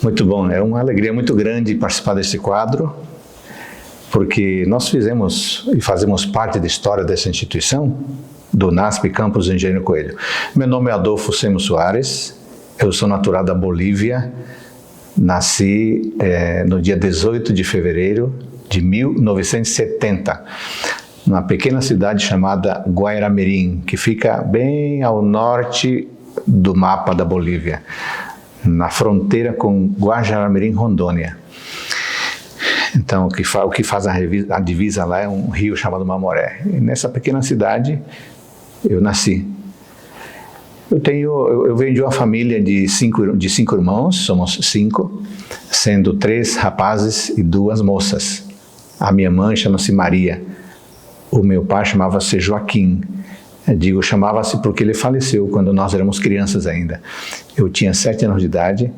Muito bom, é uma alegria muito grande participar deste quadro, porque nós fizemos e fazemos parte da história dessa instituição, do NASP Campus Engenheiro Coelho. Meu nome é Adolfo Semo Soares, eu sou natural da Bolívia, nasci no dia 18 de fevereiro de 1970, numa pequena cidade chamada Guairamirim, que fica bem ao norte do mapa da Bolívia, na fronteira com Guajará-Mirim, Rondônia. Então, o que faz a divisa lá é um rio chamado Mamoré. E nessa pequena cidade, eu nasci. Eu venho de uma família de cinco irmãos, somos 5, sendo 3 rapazes e 2 moças. A minha mãe chama-se Maria, o meu pai chamava-se Joaquim. Chamava-se porque ele faleceu quando nós éramos crianças ainda. Eu tinha 7 anos de idade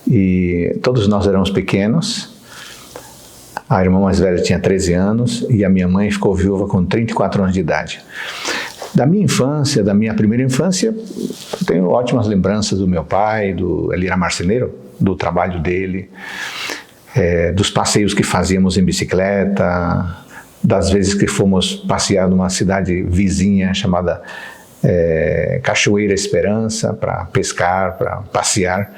e todos nós éramos pequenos. A irmã mais velha tinha 13 anos e a minha mãe ficou viúva com 34 anos de idade. Da minha primeira infância, eu tenho ótimas lembranças do meu pai, ele era marceneiro, do trabalho dele, dos passeios que fazíamos em bicicleta, das vezes que fomos passear numa cidade vizinha chamada Cachoeira Esperança, para pescar, para passear.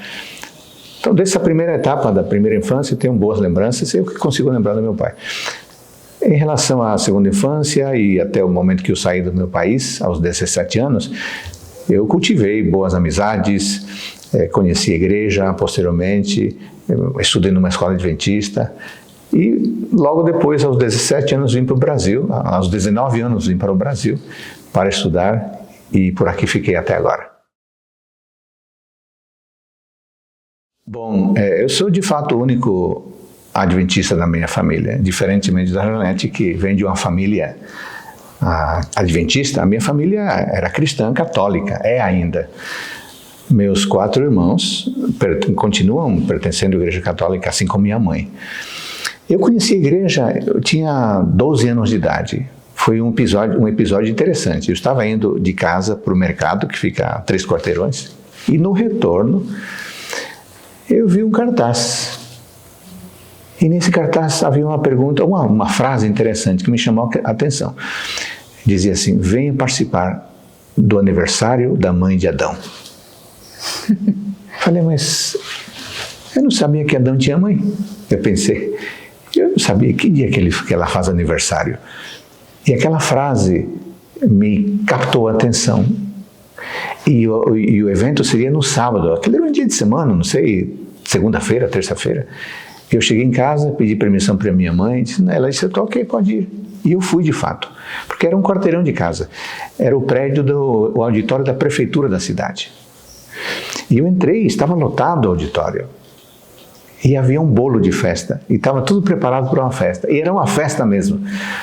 Então, dessa primeira etapa da primeira infância, eu tenho boas lembranças e eu que consigo lembrar do meu pai. Em relação à segunda infância e até o momento que eu saí do meu país, aos 17 anos, eu cultivei boas amizades, conheci a igreja posteriormente, estudei numa escola adventista. E logo depois, aos 17 anos, vim para o Brasil, aos 19 anos vim para o Brasil para estudar e por aqui fiquei até agora. Bom, eu sou de fato o único adventista da minha família, diferentemente da Janete, que vem de uma família adventista. A minha família era cristã católica, é ainda. Meus 4 irmãos continuam pertencendo à igreja católica, assim como minha mãe. Eu conheci a igreja, eu tinha 12 anos de idade. Foi um episódio interessante. Eu estava indo de casa para o mercado, que fica a 3 quarteirões, e no retorno eu vi um cartaz. E nesse cartaz havia uma pergunta, uma frase interessante que me chamou a atenção. Dizia assim: venha participar do aniversário da mãe de Adão. Falei, mas eu não sabia que Adão tinha mãe. Eu pensei, eu não sabia que dia que ela faz aniversário. E aquela frase me captou a atenção. E o evento seria no sábado. Aquele era um dia de semana, não sei, segunda-feira, terça-feira. Eu cheguei em casa, pedi permissão para minha mãe, ela disse, ok, pode ir. E eu fui de fato, porque era um quarteirão de casa. Era o prédio o auditório da prefeitura da cidade. E eu entrei, estava lotado o auditório. E havia um bolo de festa, e estava tudo preparado para uma festa. E era uma festa mesmo,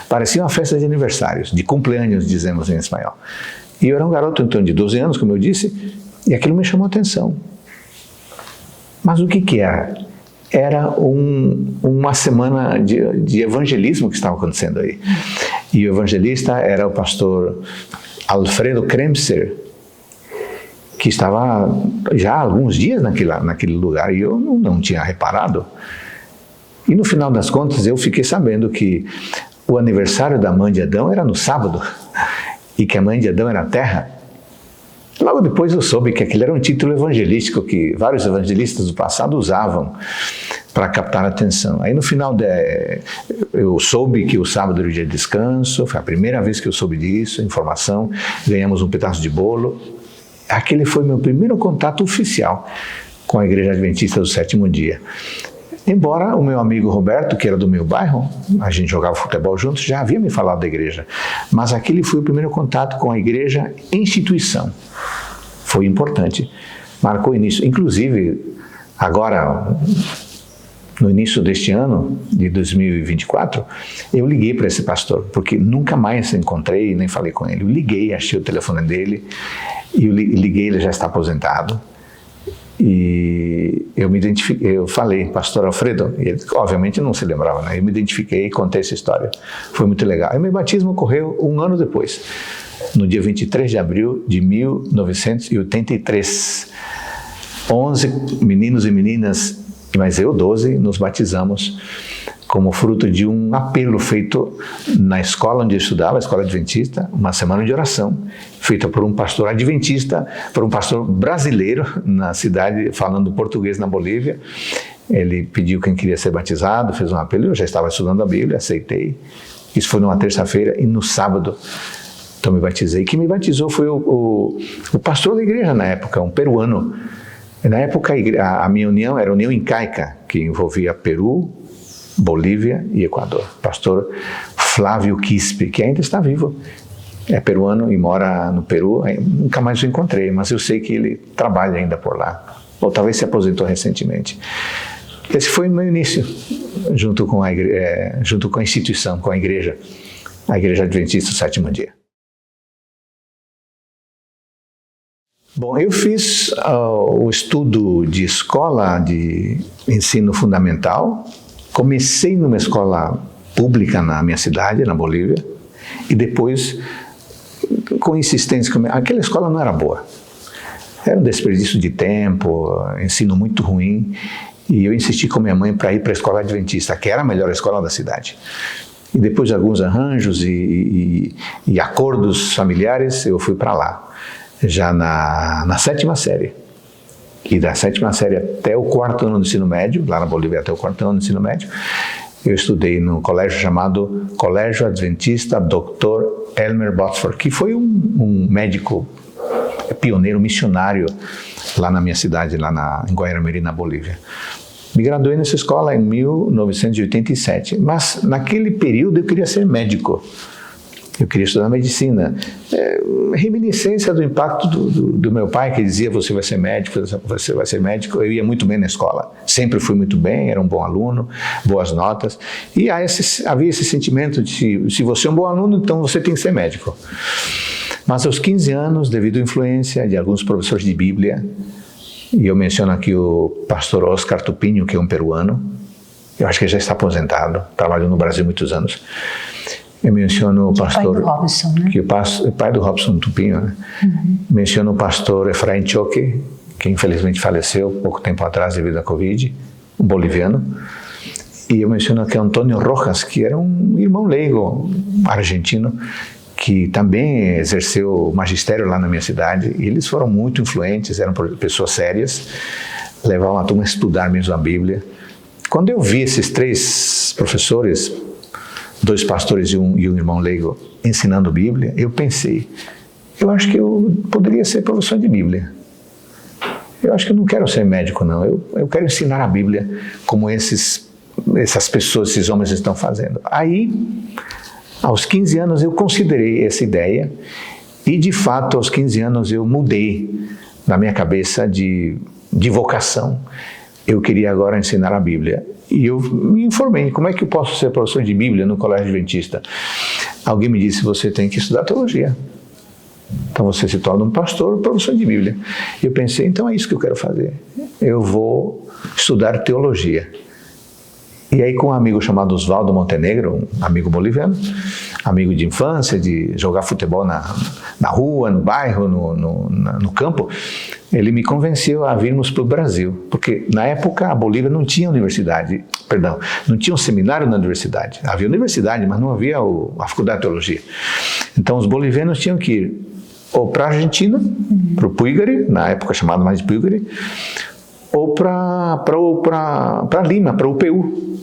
parecia uma festa de aniversários, de cumpleaños, dizemos em espanhol. E eu era um garoto então de 12 anos, como eu disse, e aquilo me chamou a atenção. Mas o que era? Era uma semana de evangelismo que estava acontecendo aí. E o evangelista era o pastor Alfredo Kremser, que estava já há alguns dias naquele lugar e eu não tinha reparado. E no final das contas eu fiquei sabendo que o aniversário da mãe de Adão era no sábado e que a mãe de Adão era a terra. Logo depois eu soube que aquele era um título evangelístico que vários evangelistas do passado usavam para captar a atenção. Aí no final eu soube que o sábado era o dia de descanso, foi a primeira vez que eu soube disso, informação, ganhamos um pedaço de bolo. Aquele foi meu primeiro contato oficial com a Igreja Adventista do Sétimo Dia. Embora o meu amigo Roberto, que era do meu bairro, a gente jogava futebol juntos, já havia me falado da igreja. Mas aquele foi o primeiro contato com a igreja instituição. Foi importante. Marcou o início. Inclusive, agora, no início deste ano, de 2024, eu liguei para esse pastor, porque nunca mais encontrei nem falei com ele. Eu liguei, achei o telefone dele, e eu liguei, ele já está aposentado. E eu me identifiquei, eu falei, pastor Alfredo, e ele obviamente não se lembrava, né? Eu me identifiquei e contei essa história. Foi muito legal. E meu batismo ocorreu um ano depois, no dia 23 de abril de 1983. 11 meninos e meninas Mas eu, 12, nos batizamos como fruto de um apelo feito na escola onde eu estudava, a escola adventista, uma semana de oração, feita por um pastor adventista, por um pastor brasileiro na cidade, falando português na Bolívia. Ele pediu quem queria ser batizado, fez um apelo, eu já estava estudando a Bíblia, aceitei. Isso foi numa terça-feira e no sábado então me batizei. Quem me batizou foi o pastor da igreja na época, um peruano. Na época a minha união era a União Incaica, que envolvia Peru, Bolívia e Equador. Pastor Flávio Quispe, que ainda está vivo. É peruano e mora no Peru. Nunca mais o encontrei, mas eu sei que ele trabalha ainda por lá. Ou talvez se aposentou recentemente. Esse foi o meu início, junto com a instituição, com a Igreja Adventista do Sétimo Dia. Bom, eu fiz o estudo de escola de ensino fundamental. Comecei numa escola pública na minha cidade, na Bolívia, e depois, com insistência, aquela escola não era boa. Era um desperdício de tempo, ensino muito ruim, e eu insisti com minha mãe para ir para a escola adventista, que era a melhor escola da cidade. E depois de alguns arranjos e acordos familiares, eu fui para lá, já na sétima série. E da sétima série até o quarto ano do ensino médio, lá na Bolívia até o quarto ano do ensino médio, eu estudei num colégio chamado Colégio Adventista Dr. Elmer Botsford, que foi um médico pioneiro, missionário, lá na minha cidade, em Guayaramiri, na Bolívia. Me graduei nessa escola em 1987, mas naquele período eu queria ser médico. Eu queria estudar medicina. Reminiscência do impacto do meu pai, que dizia, você vai ser médico, você vai ser médico. Eu ia muito bem na escola, sempre fui muito bem, era um bom aluno, boas notas. E havia esse sentimento de, se você é um bom aluno, então você tem que ser médico. Mas aos 15 anos, devido à influência de alguns professores de Bíblia, e eu menciono aqui o pastor Oscar Tupinho, que é um peruano, eu acho que ele já está aposentado, trabalhou no Brasil muitos anos. Eu menciono o pastor... pai do Robson, né? O pai do Robson Tupinho, né? Uhum. Menciono o pastor Efraim Choque, que infelizmente faleceu pouco tempo atrás devido à Covid, um boliviano. E eu menciono aqui Antônio Rojas, que era um irmão leigo, argentino, que também exerceu magistério lá na minha cidade. E eles foram muito influentes, eram pessoas sérias, levavam a turma a estudar mesmo a Bíblia. Quando eu vi esses 3 professores, 2 pastores e um irmão leigo ensinando Bíblia, eu pensei, eu acho que eu poderia ser professor de Bíblia. Eu acho que eu não quero ser médico, não. Eu quero ensinar a Bíblia como essas pessoas, esses homens estão fazendo. Aí, aos 15 anos, eu considerei essa ideia e, de fato, aos 15 anos, eu mudei na minha cabeça de vocação. Eu queria agora ensinar a Bíblia. E eu me informei, como é que eu posso ser professor de Bíblia no colégio adventista? Alguém me disse, você tem que estudar teologia. Então você se torna um pastor, professor de Bíblia. Eu pensei, então é isso que eu quero fazer. Eu vou estudar teologia. E aí com um amigo chamado Osvaldo Montenegro, um amigo boliviano, amigo de infância, de jogar futebol na rua, no bairro, no campo, ele me convenceu a virmos para o Brasil, porque na época a Bolívia não tinha universidade, não tinha um seminário na universidade. Havia universidade, mas não havia a faculdade de teologia. Então os bolivianos tinham que ir ou para a Argentina, para o Puigari, na época chamado mais de Puigari, ou para Lima, para o UPU.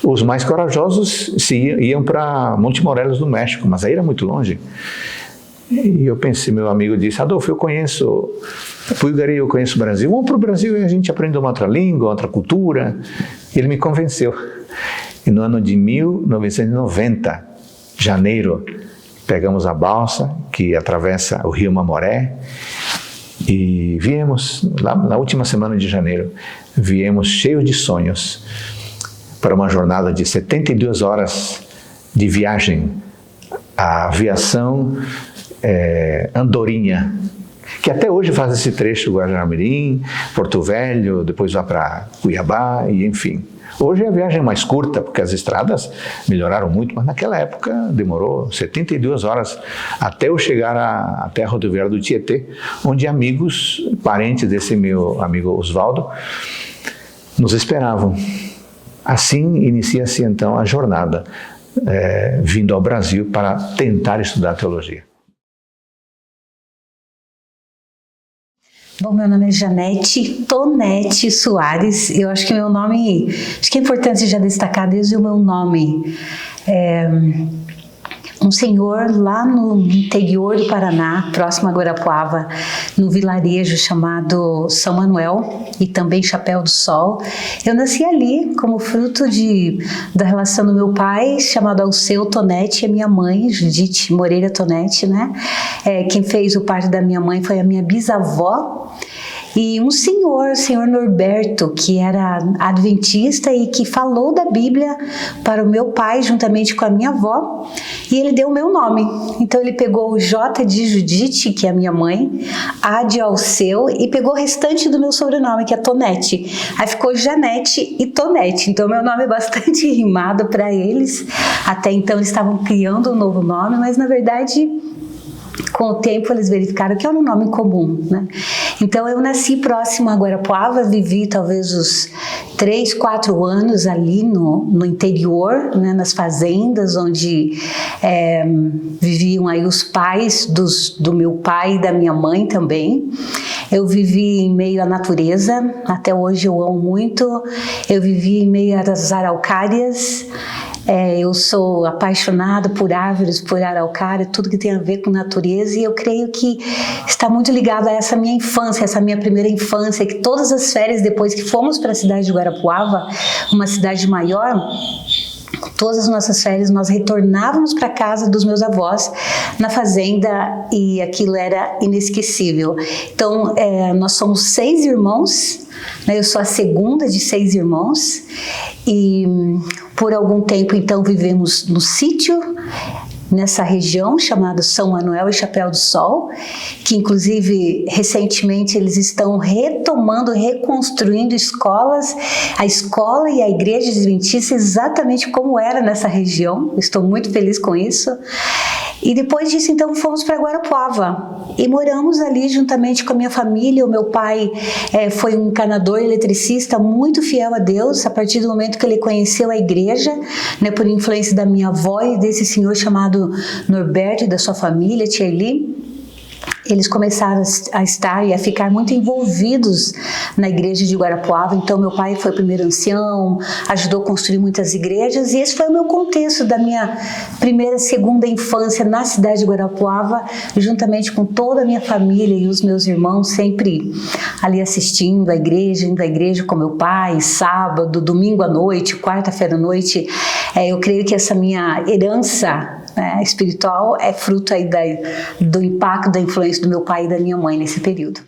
Os mais corajosos iam para Monte Morelos, no México, mas aí era muito longe. E eu pensei, meu amigo disse, Adolfo, eu conheço Puigari, eu conheço o Brasil, vamos para o Brasil e a gente aprende uma outra língua, outra cultura. E ele me convenceu. E no ano de 1990, janeiro, pegamos a balsa que atravessa o rio Mamoré e viemos, lá na última semana de janeiro, viemos cheios de sonhos para uma jornada de 72 horas de viagem, a aviação Andorinha, que até hoje faz esse trecho, Guajará-Mirim, Porto Velho, depois vai para Cuiabá e enfim. Hoje a viagem é mais curta, porque as estradas melhoraram muito, mas naquela época demorou 72 horas até eu chegar até a rodoviária do Tietê, onde amigos, parentes desse meu amigo Osvaldo, nos esperavam. Assim inicia-se então a jornada, vindo ao Brasil para tentar estudar teologia. Bom, meu nome é Janete Tonete Soares. Eu acho que meu nome, acho que é importante já destacar desde o meu nome. Um senhor lá no interior do Paraná, próximo a Guarapuava, no vilarejo chamado São Manuel e também Chapéu do Sol. Eu nasci ali como fruto da relação do meu pai, chamado Alceu Tonete, e a minha mãe, Judite Moreira Tonete, né? Quem fez o parto da minha mãe foi a minha bisavó. E um senhor, o senhor Norberto, que era adventista e que falou da Bíblia para o meu pai, juntamente com a minha avó, e ele deu o meu nome. Então ele pegou o J de Judite, que é a minha mãe, A de Alceu, e pegou o restante do meu sobrenome, que é Tonete. Aí ficou Janete e Tonete. Então meu nome é bastante rimado para eles. Até então eles estavam criando um novo nome, mas na verdade, com o tempo eles verificaram que era um nome comum, né? Então eu nasci próximo a Guarapuava, vivi talvez os 3, 4 anos ali no interior, né, nas fazendas onde viviam aí os pais do meu pai e da minha mãe também. Eu vivi em meio à natureza, até hoje eu amo muito. Eu vivi em meio às araucárias. Eu sou apaixonada por árvores, por araucária, tudo que tem a ver com natureza, e eu creio que está muito ligado a essa minha infância, essa minha primeira infância, que todas as férias depois que fomos para a cidade de Guarapuava, uma cidade maior, todas as nossas férias nós retornávamos para a casa dos meus avós na fazenda, e aquilo era inesquecível. Então nós somos 6 irmãos, né? Eu sou a segunda de 6 irmãos, e por algum tempo então vivemos no sítio, nessa região chamada São Manuel e Chapéu do Sol, que inclusive recentemente eles estão retomando, reconstruindo escolas, a escola e a igreja adventista exatamente como era nessa região. Estou muito feliz com isso. E depois disso, então, fomos para Guarapuava e moramos ali juntamente com a minha família. O meu pai foi um encanador eletricista muito fiel a Deus, a partir do momento que ele conheceu a igreja, né, por influência da minha avó e desse senhor chamado Norberto e da sua família, Tia Eli. Eles começaram a estar e a ficar muito envolvidos na igreja de Guarapuava. Então meu pai foi o primeiro ancião, ajudou a construir muitas igrejas, e esse foi o meu contexto da minha primeira, segunda infância na cidade de Guarapuava, juntamente com toda a minha família e os meus irmãos, sempre ali assistindo à igreja, indo à igreja com meu pai, sábado, domingo à noite, quarta-feira à noite. Eu creio que essa minha herança espiritual é fruto aí do impacto, da influência do meu pai e da minha mãe nesse período.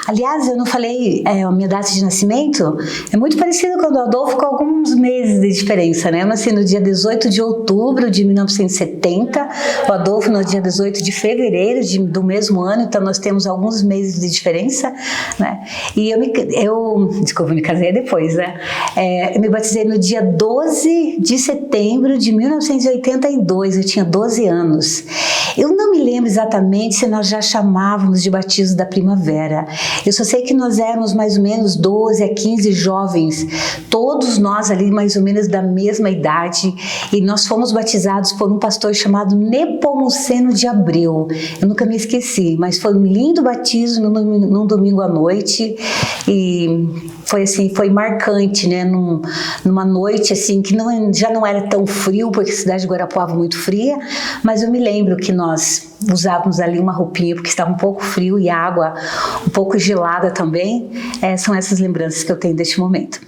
Aliás, eu não falei a minha data de nascimento, é muito parecida com a do Adolfo, com alguns meses de diferença, né? Eu nasci no dia 18 de outubro de 1970, o Adolfo no dia 18 de fevereiro do mesmo ano, então nós temos alguns meses de diferença, né? E desculpa, eu me casei depois, né? Eu me batizei no dia 12 de setembro de 1982, eu tinha 12 anos. Eu não me lembro exatamente se nós já chamávamos de batismo da primavera. Eu só sei que nós éramos mais ou menos 12 a 15 jovens, todos nós ali mais ou menos da mesma idade, e nós fomos batizados por um pastor chamado Nepomuceno de Abreu. Eu nunca me esqueci, mas foi um lindo batismo num domingo à noite, e foi assim, foi marcante, né? Numa noite assim que já não era tão frio, porque a cidade de Guarapuava é muito fria, mas eu me lembro que nós usávamos ali uma roupinha porque estava um pouco frio e a água um pouco gelada também. São essas lembranças que eu tenho deste momento.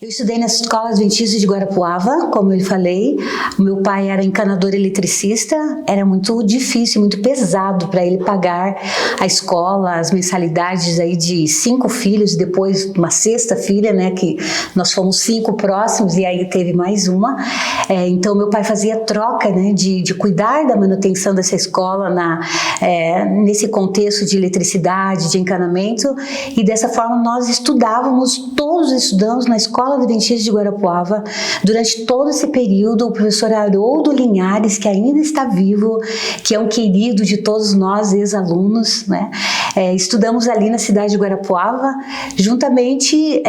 Eu estudei na Escola Adventista de Guarapuava, como eu falei. O meu pai era encanador eletricista, era muito difícil, muito pesado para ele pagar a escola, as mensalidades aí de 5 filhos, depois uma 6ª filha, né, que nós fomos 5 próximos e aí teve mais uma. Então meu pai fazia troca, né, de cuidar da manutenção dessa escola nesse contexto de eletricidade, de encanamento, e dessa forma nós todos estudamos na Escola Escola Adventista de Guarapuava. Durante todo esse período, o professor Haroldo Linhares, que ainda está vivo, que é um querido de todos nós, ex-alunos, né? Estudamos ali na cidade de Guarapuava, juntamente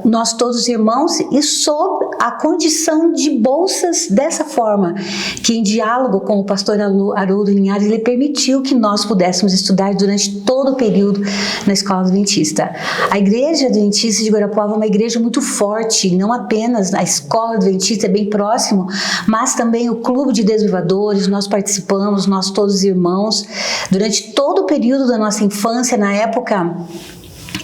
nós todos irmãos, e sob a condição de bolsas dessa forma, que em diálogo com o pastor Haroldo Linhares, ele permitiu que nós pudéssemos estudar durante todo o período na Escola Adventista. A Igreja Adventista de Guarapuava é uma igreja muito forte, não apenas a Escola Adventista é bem próximo, mas também o Clube de Desbravadores, nós participamos, nós todos irmãos, durante todo o período da nossa infância, na época.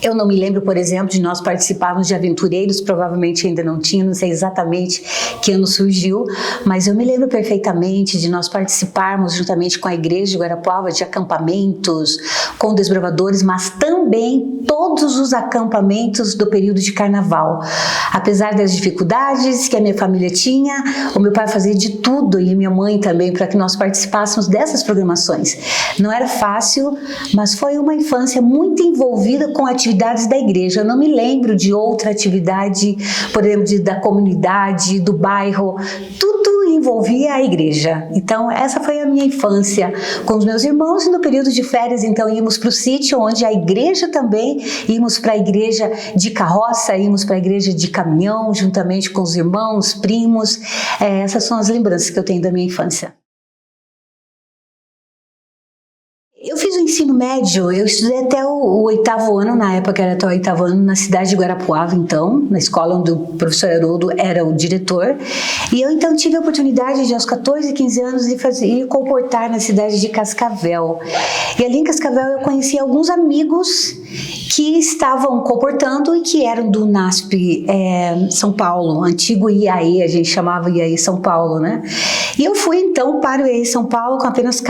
Eu não me lembro, por exemplo, de nós participarmos de aventureiros, provavelmente ainda não tinha, não sei exatamente que ano surgiu, mas eu me lembro perfeitamente de nós participarmos juntamente com a Igreja de Guarapuava de acampamentos, com desbravadores, mas também todos os acampamentos do período de carnaval. Apesar das dificuldades que a minha família tinha, o meu pai fazia de tudo e a minha mãe também para que nós participássemos dessas programações. Não era fácil, mas foi uma infância muito envolvida com atividades da igreja. Eu não me lembro de outra atividade, por exemplo, da comunidade, do bairro, tudo envolvia a igreja. Então, essa foi a minha infância com os meus irmãos, e no período de férias, então, íamos para o sítio, onde a igreja também, íamos para a igreja de carroça, íamos para a igreja de caminhão, juntamente com os irmãos, primos. Essas são as lembranças que eu tenho da minha infância. Eu fiz o ensino médio, eu estudei até o 8º ano, na época era até o 8º ano, na cidade de Guarapuava, então, na escola onde o professor Haroldo era o diretor. E eu, então, tive a oportunidade de, aos 14, 15 anos, ir comportar na cidade de Cascavel. E ali em Cascavel eu conheci alguns amigos que estavam comportando e que eram do NASP São Paulo, antigo IAE, a gente chamava IAE São Paulo, né? E eu fui, então, para o IAE São Paulo com apenas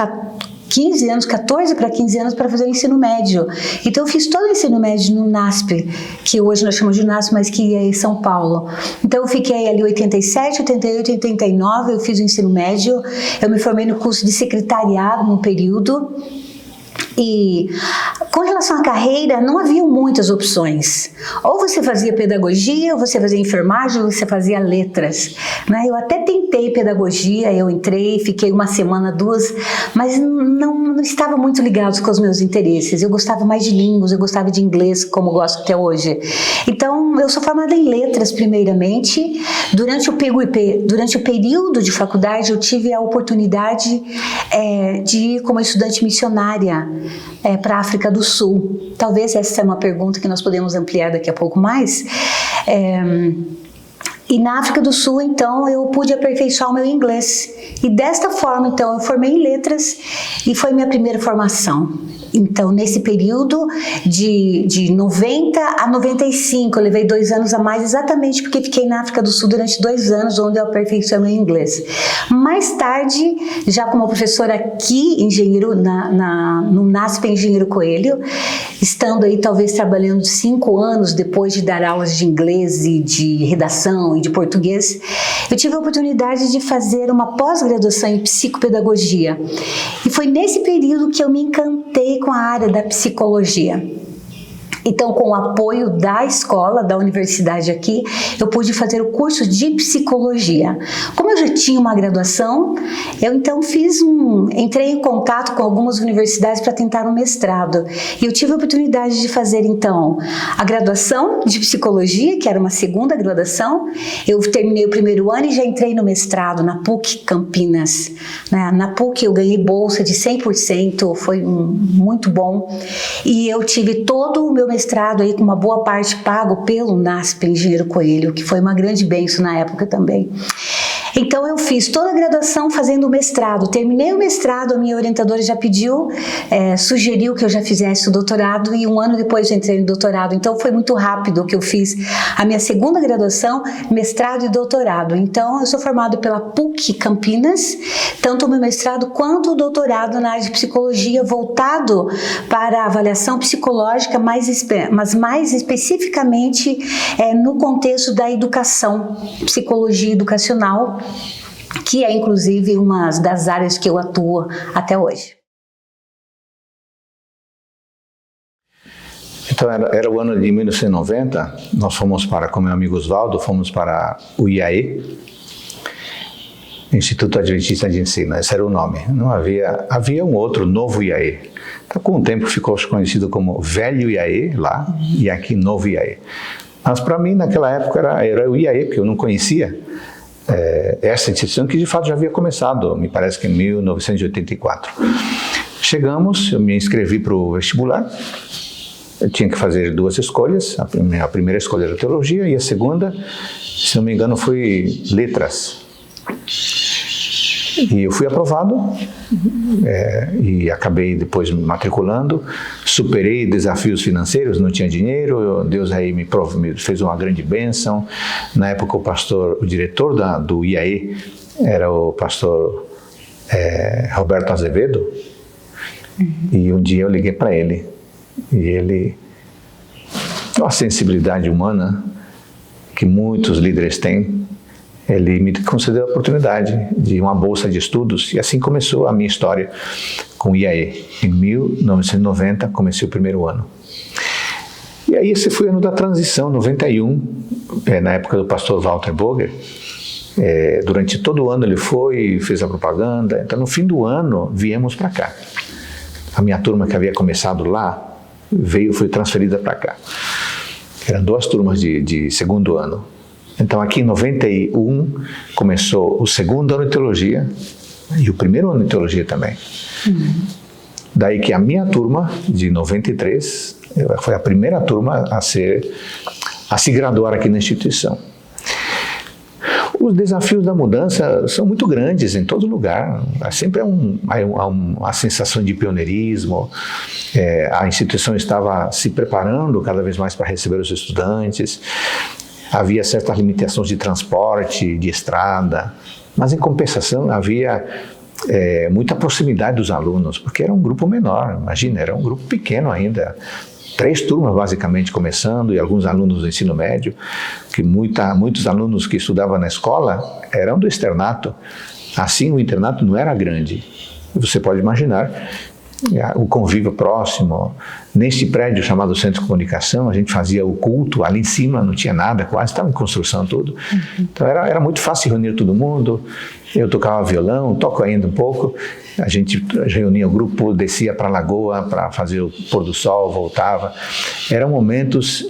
15 anos, 14 para 15 anos, para fazer o ensino médio. Então, eu fiz todo o ensino médio no NASP, que hoje nós chamamos de NASP, mas que é em São Paulo. Então, eu fiquei ali 87, 88, 89, eu fiz o ensino médio, eu me formei no curso de secretariado no período. E com relação à carreira, não havia muitas opções. Ou você fazia pedagogia, ou você fazia enfermagem, ou você fazia letras, né? Eu até tentei pedagogia, eu entrei, fiquei uma semana, 2, mas não estava muito ligado com os meus interesses. Eu gostava mais de línguas, eu gostava de inglês, como gosto até hoje. Então, eu sou formada em letras, primeiramente. Durante o período de faculdade, eu tive a oportunidade de ir como estudante missionária para a África do Sul. Talvez essa é uma pergunta que nós podemos ampliar daqui a pouco mais. E na África do Sul, então, eu pude aperfeiçoar o meu inglês. E desta forma, então, eu formei em letras e foi minha primeira formação. Então, nesse período de 90 a 95, eu levei 2 anos a mais, exatamente porque fiquei na África do Sul durante 2 anos, onde eu aperfeiçoei meu inglês. Mais tarde, já como professora aqui, engenheiro, no NASP Engenheiro Coelho, estando aí talvez trabalhando 5 anos depois de dar aulas de inglês e de redação e de português, eu tive a oportunidade de fazer uma pós-graduação em psicopedagogia. E foi nesse período que eu me encantei com a área da psicologia. Então, com o apoio da escola, da universidade aqui, eu pude fazer o curso de psicologia. Como eu já tinha uma graduação, eu então entrei em contato com algumas universidades para tentar um mestrado. E eu tive a oportunidade de fazer, então, a graduação de psicologia, que era uma segunda graduação. Eu terminei o 1º ano e já entrei no mestrado na PUC Campinas. Na PUC eu ganhei bolsa de 100%, foi muito bom. E eu tive todo o meu mestrado aí com uma boa parte pago pelo NASP Engenheiro Coelho, que foi uma grande bênção na época também. Então, eu fiz toda a graduação fazendo o mestrado. Terminei o mestrado, a minha orientadora já pediu, sugeriu que eu já fizesse o doutorado e 1 ano depois eu entrei no doutorado. Então, foi muito rápido que eu fiz a minha segunda graduação, mestrado e doutorado. Então, eu sou formada pela PUC Campinas, tanto o meu mestrado quanto o doutorado na área de psicologia, voltado para a avaliação psicológica, mas mais especificamente no contexto da educação, psicologia educacional, que é inclusive uma das áreas que eu atuo até hoje. Então era o ano de 1990, nós fomos com meu amigo Oswaldo, fomos para o IAE, Instituto Adventista de Ensino, esse era o nome. Não havia um outro, novo IAE. Então, com o tempo ficou conhecido como Velho IAE lá, e aqui Novo IAE. Mas para mim, naquela época, era o IAE, porque eu não conhecia essa instituição que de fato já havia começado, me parece que em 1984. Chegamos, eu me inscrevi para o vestibular, eu tinha que fazer 2 escolhas, a primeira escolha era teologia e a segunda, se não me engano, foi letras. E eu fui aprovado e acabei depois me matriculando, superei desafios financeiros, não tinha dinheiro, Deus aí me fez uma grande bênção. Na época o diretor do IAE era o pastor Roberto Azevedo, e um dia eu liguei para ele, e ele, uma sensibilidade humana que muitos líderes têm, ele me concedeu a oportunidade de uma bolsa de estudos, e assim começou a minha história com o IAE. Em 1990, comecei o primeiro ano. E aí esse foi o ano da transição, 91, na época do pastor Walter Boger. Durante todo o ano ele fez a propaganda, então no fim do ano viemos para cá. A minha turma que havia começado lá, foi transferida para cá. Eram 2 turmas de segundo ano. Então, aqui em 91, começou o segundo ano de teologia e o primeiro ano de teologia também. Daí que a minha turma, de 93, foi a primeira turma a se graduar aqui na instituição. Os desafios da mudança são muito grandes em todo lugar. Sempre há uma sensação de pioneirismo. A instituição estava se preparando cada vez mais para receber os estudantes. Havia certas limitações de transporte, de estrada, mas em compensação havia muita proximidade dos alunos, porque era um grupo menor, imagina, era um grupo pequeno ainda. 3 turmas basicamente começando, e alguns alunos do ensino médio, que muitos alunos que estudavam na escola eram do externato. Assim, o internato não era grande. Você pode imaginar o convívio próximo. Neste prédio chamado Centro de Comunicação, a gente fazia o culto, ali em cima não tinha nada, quase estava em construção tudo. Então era muito fácil reunir todo mundo. Eu tocava violão, toco ainda um pouco. A gente reunia o grupo, descia para a lagoa para fazer o pôr do sol, voltava. Eram momentos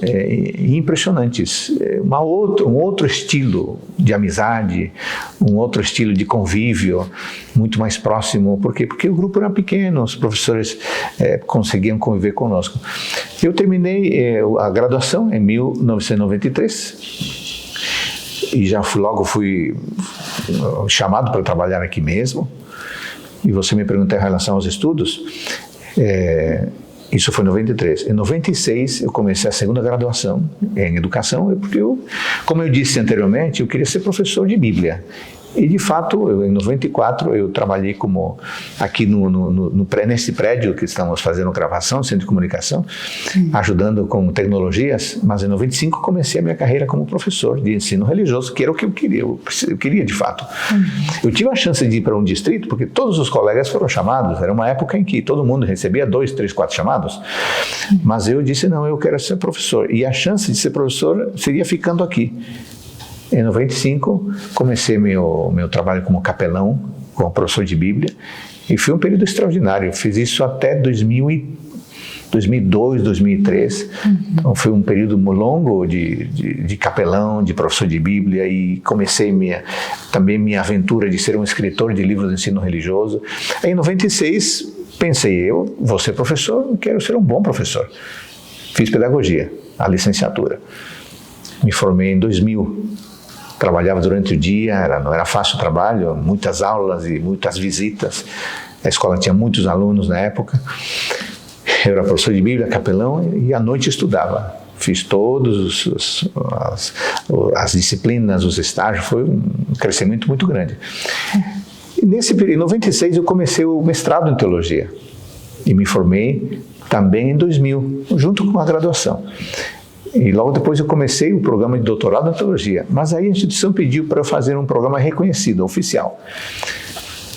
impressionantes. Um outro estilo de amizade, um outro estilo de convívio, muito mais próximo. Por quê? Porque o grupo era pequeno, os professores conseguiam conviver conosco. Eu terminei a graduação em 1993 e logo fui chamado para trabalhar aqui mesmo. E você me pergunta em relação aos estudos, isso foi em 93. Em 96 eu comecei a segunda graduação em educação, porque como eu disse anteriormente, eu queria ser professor de Bíblia. E de fato, em 94 eu trabalhei aqui nesse prédio que estamos fazendo gravação, Centro de Comunicação, ajudando com tecnologias, mas em 95 comecei a minha carreira como professor de ensino religioso, que era o que eu queria de fato. Eu tive a chance de ir para um distrito, porque todos os colegas foram chamados, era uma época em que todo mundo recebia 2, 3, 4 chamados, mas eu disse, não, eu quero ser professor, e a chance de ser professor seria ficando aqui. Em 95, comecei meu trabalho como capelão, como professor de Bíblia, e foi um período extraordinário. Eu fiz isso até 2002, 2003. Então, foi um período longo de capelão, de professor de Bíblia, e comecei também minha aventura de ser um escritor de livros de ensino religioso. Aí, em 96, pensei, eu vou ser professor, quero ser um bom professor. Fiz pedagogia, a licenciatura. Me formei em 2000. Trabalhava durante o dia, não era fácil o trabalho, muitas aulas e muitas visitas. A escola tinha muitos alunos na época. Eu era professor de Bíblia, capelão, e à noite estudava. Fiz todas as disciplinas, os estágios, foi um crescimento muito grande. E nesse período, em 96, eu comecei o mestrado em teologia. E me formei também em 2000, junto com a graduação. E logo depois eu comecei o programa de doutorado em teologia. Mas aí a instituição pediu para eu fazer um programa reconhecido, oficial.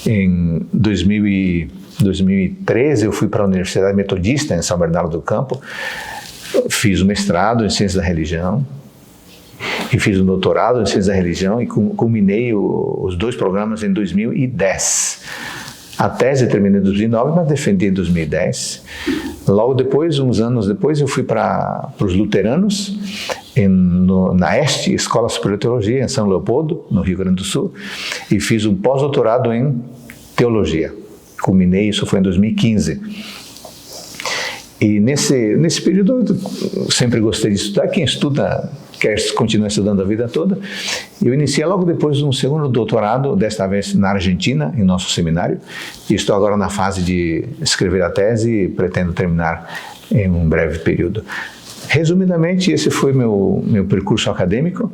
Em 2013 eu fui para a Universidade Metodista em São Bernardo do Campo fiz o mestrado em Ciências da Religião e fiz o doutorado em Ciências da Religião e culminei os 2 programas em 2010. A tese terminei em 2009, mas defendi em 2010. Logo depois, uns anos depois, eu fui para os luteranos, na ESTE, Escola Superior de Teologia, em São Leopoldo, no Rio Grande do Sul, e fiz um pós-doutorado em Teologia. Culminei, isso foi em 2015. E nesse período eu sempre gostei de estudar. Quem estuda quer continuar estudando a vida toda. Eu iniciei logo depois um segundo doutorado, desta vez na Argentina, em nosso seminário. E estou agora na fase de escrever a tese e pretendo terminar em um breve período. Resumidamente, esse foi meu percurso acadêmico,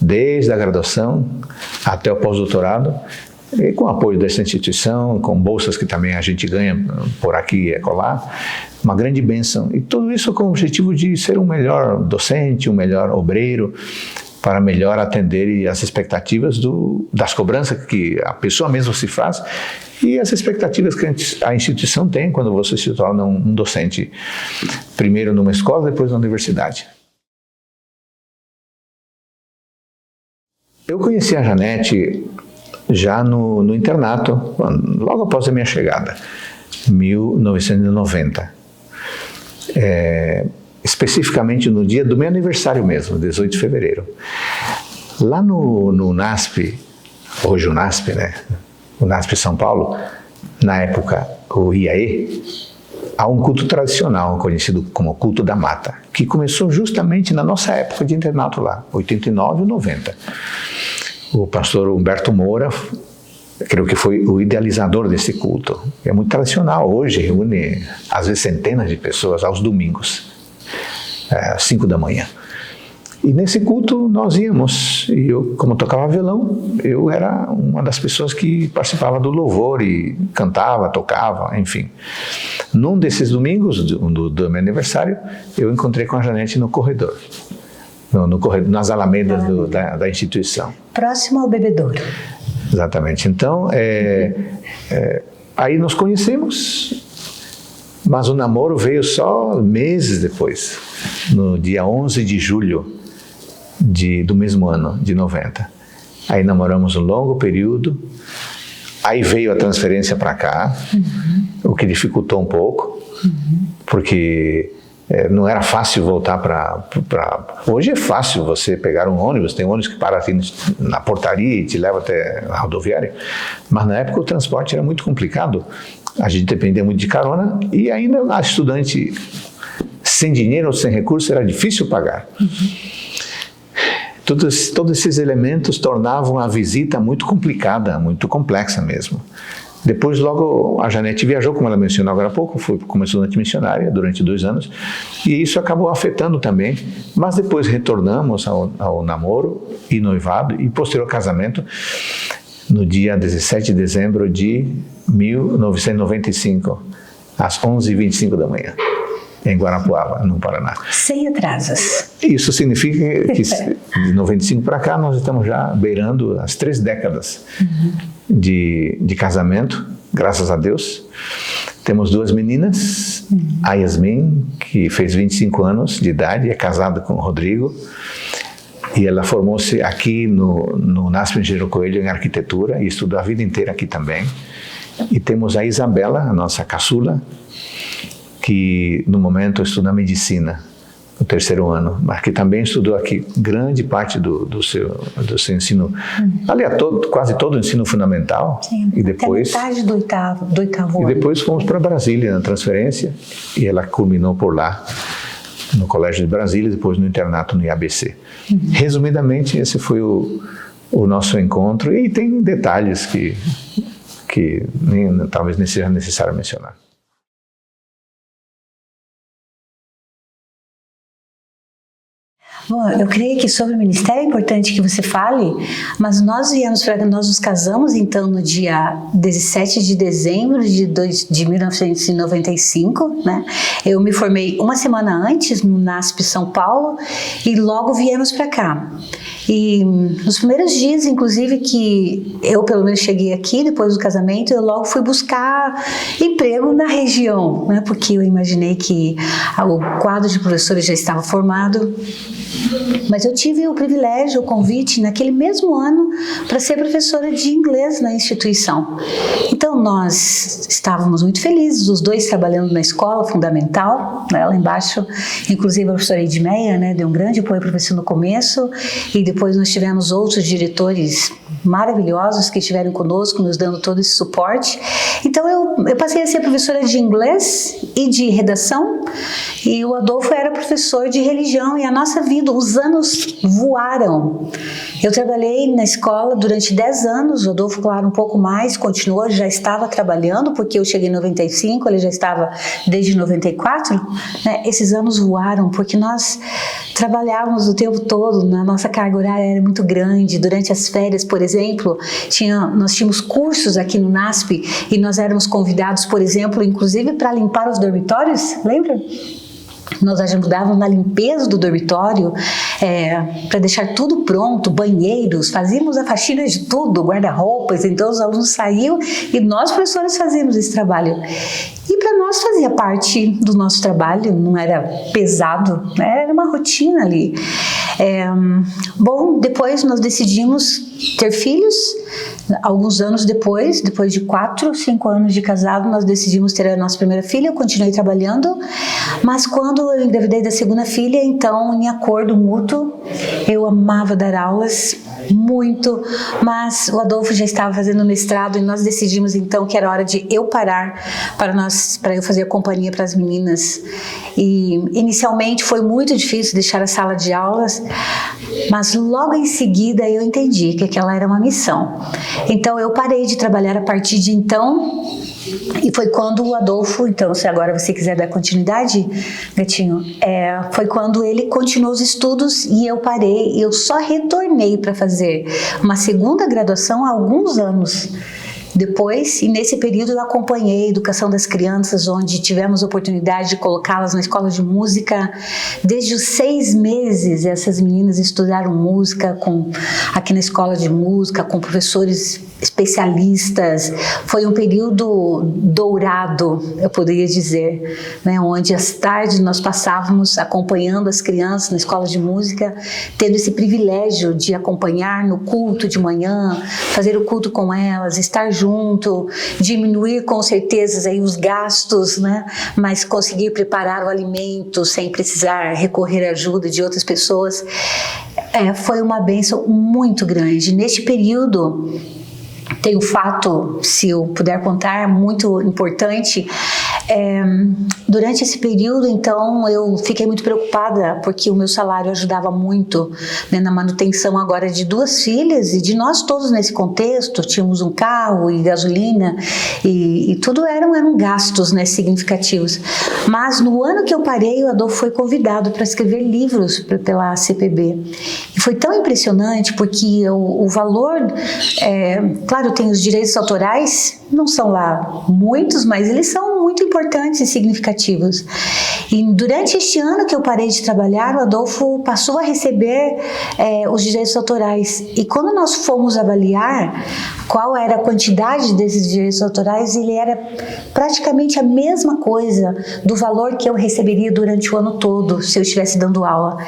desde a graduação até o pós-doutorado, e com o apoio dessa instituição, com bolsas que também a gente ganha por aqui e acolá, uma grande bênção. E tudo isso com o objetivo de ser um melhor docente, um melhor obreiro, para melhor atender as expectativas das cobranças que a pessoa mesma se faz e as expectativas que a instituição tem quando você se torna um docente, primeiro numa escola, depois na universidade. Eu conheci a Janete já no internato, logo após a minha chegada, 1990. Especificamente no dia do meu aniversário mesmo, 18 de fevereiro. Lá no NASP, hoje o NASP, né? O NASP São Paulo, na época o IAE, há um culto tradicional, conhecido como culto da mata, que começou justamente na nossa época de internato lá, 89 e 90. O pastor Humberto Moura, creio que foi o idealizador desse culto. É muito tradicional, hoje reúne às vezes centenas de pessoas aos domingos, às 5 da manhã. E nesse culto nós íamos, e eu, como tocava violão, eu era uma das pessoas que participava do louvor e cantava, tocava, enfim. Num desses domingos do meu aniversário, eu encontrei com a Janete no corredor. Nas alamedas da instituição. Próximo ao bebedouro. Exatamente. Então, aí nos conhecemos, mas o namoro veio só meses depois, no dia 11 de julho do mesmo ano, de 90. Aí namoramos um longo período, aí veio a transferência para cá, o que dificultou um pouco, porque não era fácil voltar para... Hoje é fácil você pegar um ônibus, tem ônibus que para aqui na portaria e te leva até a rodoviária, mas na época o transporte era muito complicado, a gente dependia muito de carona e ainda a estudante sem dinheiro ou sem recurso era difícil pagar. Todos esses elementos tornavam a visita muito complicada, muito complexa mesmo. Depois, logo, a Janete viajou, como ela mencionou agora há pouco, foi como estudante missionária durante 2 anos, e isso acabou afetando também, mas depois retornamos ao namoro e noivado e posterior casamento no dia 17 de dezembro de 1995, às 11h25 da manhã, em Guarapuava, no Paraná. Sem atrasos. Isso significa que de 95 para cá nós estamos já beirando as 3 décadas de casamento, graças a Deus. Temos 2 meninas, a Yasmin, que fez 25 anos de idade, é casada com o Rodrigo, e ela formou-se aqui no NASP Engenheiro Coelho em arquitetura e estudou a vida inteira aqui também. E temos a Isabela, a nossa caçula, que no momento estuda medicina, no 3º ano, mas que também estudou aqui grande parte do seu ensino, aliás, quase todo o ensino fundamental. Sim, e depois, até metade do oitavo ano. E depois fomos para Brasília na transferência, e ela culminou por lá, no Colégio de Brasília, e depois no internato no IABC. Resumidamente, esse foi o nosso encontro, e tem detalhes que talvez nem seja necessário mencionar. Bom, eu creio que sobre o ministério é importante que você fale, mas nós nos casamos então no dia 17 de dezembro de 1995, né? Eu me formei uma semana antes no NASP São Paulo e logo viemos para cá. E nos primeiros dias, inclusive, que eu pelo menos cheguei aqui, depois do casamento, eu logo fui buscar emprego na região, né? Porque eu imaginei que o quadro de professores já estava formado. Mas eu tive o privilégio, o convite, naquele mesmo ano, para ser professora de inglês na instituição. Então, nós estávamos muito felizes, os dois trabalhando na escola fundamental, né, lá embaixo. Inclusive, a professora Edmeia, né, deu um grande apoio para o professor no começo, e depois nós tivemos outros diretores maravilhosos que estiveram conosco, nos dando todo esse suporte. Então, eu passei a ser professora de inglês e de redação, e o Adolfo era professor de religião, e a nossa vida, os anos voaram. Eu trabalhei na escola durante 10 anos, o Adolfo, claro, um pouco mais, continuou, já estava trabalhando, porque eu cheguei em 95, ele já estava desde 94, né? Esses anos voaram, porque nós trabalhávamos o tempo todo, a nossa carga horária era muito grande. Durante as férias, por exemplo, nós tínhamos cursos aqui no NASP, e nós éramos convidados, por exemplo, inclusive para limpar os dormitórios, lembra? Nós ajudávamos na limpeza do dormitório, para deixar tudo pronto, banheiros, fazíamos a faxina de tudo, guarda-roupas. Então os alunos saíam e nós, professores, fazíamos esse trabalho. E para nós fazia parte do nosso trabalho, não era pesado, né? Era uma rotina ali. Bom, depois nós decidimos ter filhos. Alguns anos depois de 4, 5 anos de casado, nós decidimos ter a nossa primeira filha. Eu continuei trabalhando, mas quando eu engravidei da segunda filha, então, em acordo mútuo, eu amava dar aulas muito, mas o Adolfo já estava fazendo mestrado, e nós decidimos então que era hora de eu parar para eu fazer companhia para as meninas. E inicialmente foi muito difícil deixar a sala de aulas, mas logo em seguida eu entendi que aquela era uma missão. Então eu parei de trabalhar a partir de então, e foi quando o Adolfo, então, se agora você quiser dar continuidade, Gatinho, foi quando ele continuou os estudos e eu parei. Eu só retornei para fazer uma segunda graduação há alguns anos depois, e nesse período eu acompanhei a educação das crianças, onde tivemos a oportunidade de colocá-las na escola de música. Desde os 6 meses, essas meninas estudaram música aqui na escola de música, com professores especialistas. Foi um período dourado, eu poderia dizer, né? Onde as tardes nós passávamos acompanhando as crianças na escola de música, tendo esse privilégio de acompanhar no culto de manhã, fazer o culto com elas, estar junto, diminuir com certeza aí os gastos, né? Mas conseguir preparar o alimento sem precisar recorrer à ajuda de outras pessoas. Foi uma bênção muito grande. Neste período, tem um fato, se eu puder contar, muito importante. Durante esse período, então, eu fiquei muito preocupada, porque o meu salário ajudava muito, né, na manutenção agora de 2 filhas, e de nós todos nesse contexto. Tínhamos um carro e gasolina, e tudo eram gastos, né, significativos. Mas no ano que eu parei, o Adolfo foi convidado para escrever livros pela CPB. E foi tão impressionante, porque o valor, claro, tem os direitos autorais, não são lá muitos, mas eles são muito importantes e significativos. E durante este ano que eu parei de trabalhar, o Adolfo passou a receber os direitos autorais. E quando nós fomos avaliar qual era a quantidade desses direitos autorais, ele era praticamente a mesma coisa do valor que eu receberia durante o ano todo, se eu estivesse dando aula.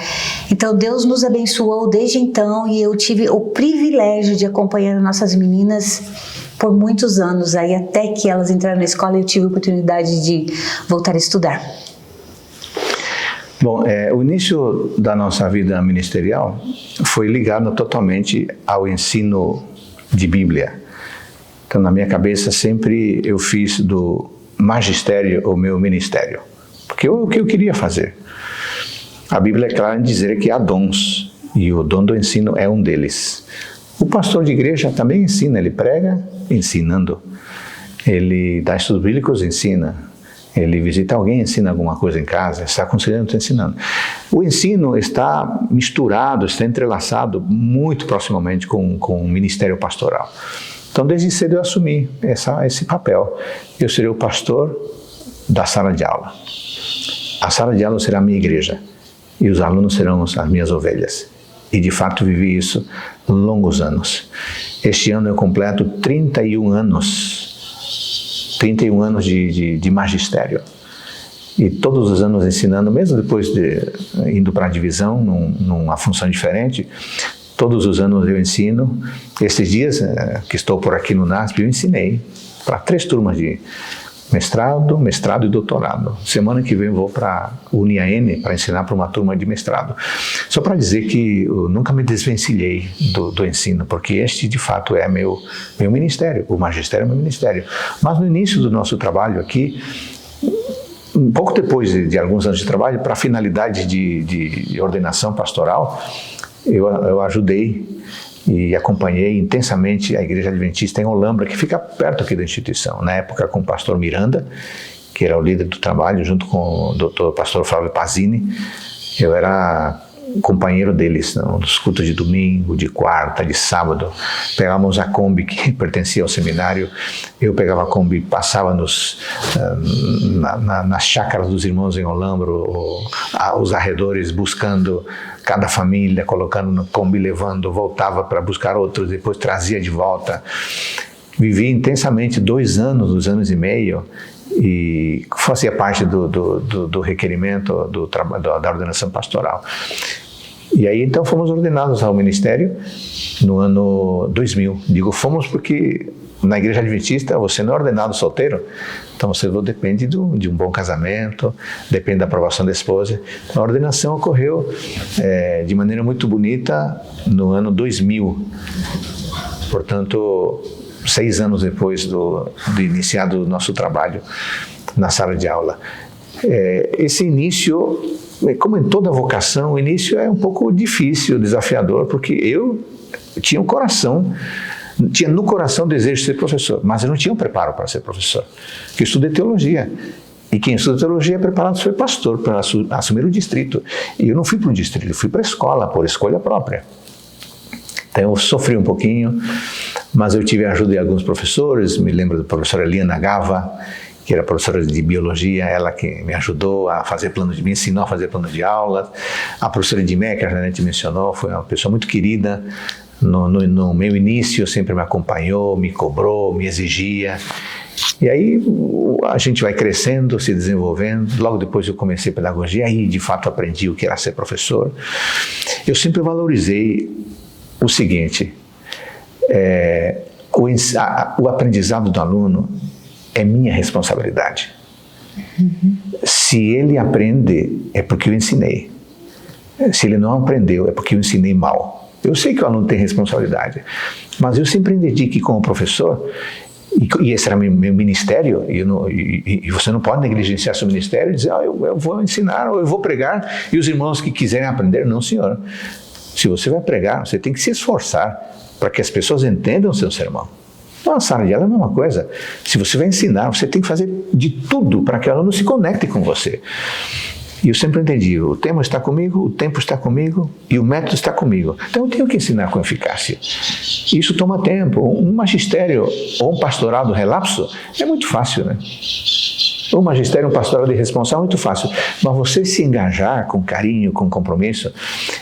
Então Deus nos abençoou desde então, e eu tive o privilégio de acompanhar nossas meninas por muitos anos, aí até que elas entraram na escola eu tive a oportunidade de voltar a estudar. Bom, o início da nossa vida ministerial foi ligado totalmente ao ensino de Bíblia. Então, na minha cabeça, sempre eu fiz do magistério o meu ministério, porque o que eu queria fazer. A Bíblia é clara em dizer que há dons, e o dom do ensino é um deles. O pastor de igreja também ensina, ele prega ensinando, ele dá estudos bíblicos, ensina, ele visita alguém, ensina alguma coisa em casa, está aconselhando, está ensinando. O ensino está misturado, está entrelaçado muito proximamente com o ministério pastoral. Então, desde cedo eu assumi esse papel. Eu serei o pastor da sala de aula. A sala de aula será a minha igreja e os alunos serão as minhas ovelhas. E de fato vivi isso longos anos. Este ano eu completo 31 anos de magistério. E todos os anos ensinando, mesmo depois de indo para a divisão, numa função diferente, todos os anos eu ensino. Esses dias que estou por aqui no NASP, eu ensinei para 3 turmas de mestrado e doutorado. Semana que vem eu vou para a UniAN para ensinar para uma turma de mestrado. Só para dizer que eu nunca me desvencilhei do ensino, porque este de fato é meu ministério, o magistério é meu ministério. Mas no início do nosso trabalho aqui, um pouco depois de alguns anos de trabalho, para a finalidade de ordenação pastoral, eu ajudei e acompanhei intensamente a Igreja Adventista em Olambra, que fica perto aqui da instituição. Na época com o pastor Miranda, que era o líder do trabalho, junto com o doutor pastor Flávio Pazini, eu era companheiro deles nos cultos de domingo, de quarta, de sábado. Pegávamos a Kombi que pertencia ao seminário, eu pegava a Kombi, passava nas chácaras dos irmãos em Olambra, os arredores, buscando cada família, colocando no Kombi, levando, voltava para buscar outros, depois trazia de volta. Vivi intensamente 2 anos e meio, e fazia parte do requerimento da ordenação pastoral. E aí então fomos ordenados ao ministério no ano 2000. Digo fomos porque na Igreja Adventista você não é ordenado solteiro, então você depende de um bom casamento, depende da aprovação da esposa. A ordenação ocorreu de maneira muito bonita no ano 2000, portanto 6 anos depois de iniciado o nosso trabalho na sala de aula. Esse início, como em toda vocação, o início é um pouco difícil, desafiador, porque eu tinha no coração o desejo de ser professor, mas eu não tinha um preparo para ser professor, porque eu estudei teologia. E quem estuda teologia é preparado para ser pastor, para assumir o distrito. E eu não fui para o distrito, eu fui para a escola, por escolha própria. Então eu sofri um pouquinho, mas eu tive a ajuda de alguns professores. Me lembro da professora Eliana Gava, que era professora de biologia, ela que me ajudou a fazer me ensinou a fazer plano de aulas. A professora Edmé, que a Janete mencionou, foi uma pessoa muito querida. No meu início sempre me acompanhou, me cobrou, me exigia. E aí a gente vai crescendo, se desenvolvendo. Logo depois eu comecei pedagogia, aí de fato aprendi o que era ser professor. Eu sempre valorizei o seguinte: o aprendizado do aluno é minha responsabilidade. Se ele aprende, é porque eu ensinei. Se ele não aprendeu, é porque eu ensinei mal. Eu sei que o aluno tem responsabilidade, mas eu sempre entendi que como professor, e esse era meu ministério, e você não pode negligenciar seu ministério e dizer, eu vou ensinar, ou eu vou pregar, e os irmãos que quiserem aprender, não, senhor. Se você vai pregar, você tem que se esforçar para que as pessoas entendam o seu sermão. Então, a sala de aula é a mesma coisa. Se você vai ensinar, você tem que fazer de tudo para que o aluno se conecte com você. E eu sempre entendi, o tema está comigo, o tempo está comigo e o método está comigo. Então eu tenho que ensinar com eficácia. Isso toma tempo. Um magistério ou um pastorado relapso é muito fácil, né? Um magistério, um pastorado de responsável é muito fácil. Mas você se engajar com carinho, com compromisso,